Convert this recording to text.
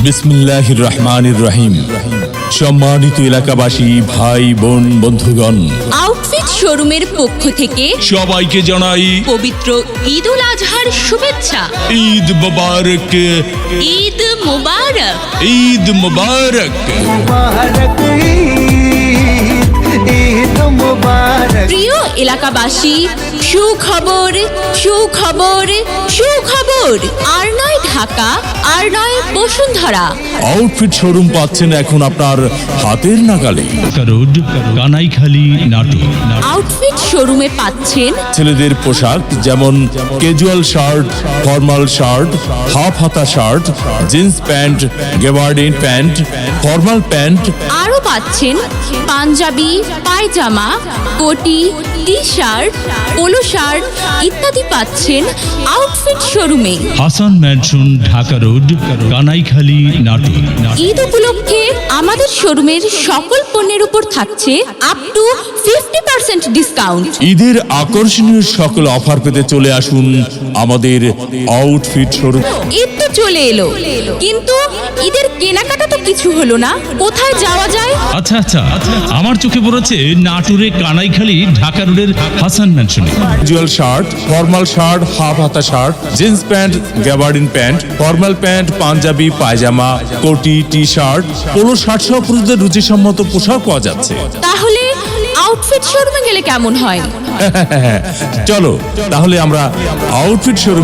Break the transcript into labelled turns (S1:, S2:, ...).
S1: বিসমিল্লাহির রহমানির রহিম। সম্মানিত এলাকাবাসী, ভাই বোন, বন্ধুগণ,
S2: আউটফিট শোরুমের পক্ষ থেকে
S1: সবাইকে জানাই
S2: পবিত্র ঈদ উল আজহার শুভেচ্ছা।
S1: ঈদ মুবারক,
S2: ঈদ মুবারক।
S1: ঈদ মুবারক।
S3: मुबारक ईद मुबारक।
S2: প্রিয় এলাকাবাসী, সুখবর সুখবর সুখবর। আর নয় ঢাকা, আর নয় বসুন্ধরা।
S1: আউটফিট শোরুম পাচ্ছেন এখন আপনার হাতের নাগালে।
S4: রোড, কানাইখালী, নাটোর।
S2: আউটফিট শোরুমে পাচ্ছেন
S1: ছেলেদের পোশাক যেমন casual shirt, formal shirt, half হাতা shirt, jeans pant, gabardine pant, formal pant,
S2: আরও পাচ্ছেন পাঞ্জাবি, পায়জামা, কোটি, টি শার্ট, পোলো শার্ট ইত্যাদি পাচ্ছেন আউটফিট শোরুমে।
S4: Hasan mansion, Dhaka road, Kanaikhali, Natore.
S2: ঈদ উপলক্ষে আমাদের শোরুমের সকল পণ্যের উপর থাকছে আপ টু 50% ডিসকাউন্ট।
S1: ঈদের আকর্ষণীয় সকল অফার পেতে চলে আসুন আমাদের আউটফিট শোরুম।
S2: ঈদ তো চলে এলো, কিন্তু ঈদের কেনাকাটা তো কিছু হলো না। কোথায় যাওয়া যায়?
S4: আচ্ছা আচ্ছা, আমার চোখে পড়েছে নাটোরে কানাইখালী ঢাকা রোডের হাসান ম্যানশনে।
S1: Casual shirt, formal shirt, half হাতা shirt, jeans pant, gabardine pant, formal pant, panjabi, পায়জামা, কোটি, টি শার্ট, পোলো শার্ট সহ পুরুষদের রুচিসম্মত পোশাক পাওয়া যাচ্ছে।
S2: তাহলে আউটফিট শোরুমে গেলে কেমন হয়?
S1: চলো তাহলে আমরা আউটফিট শোরুমে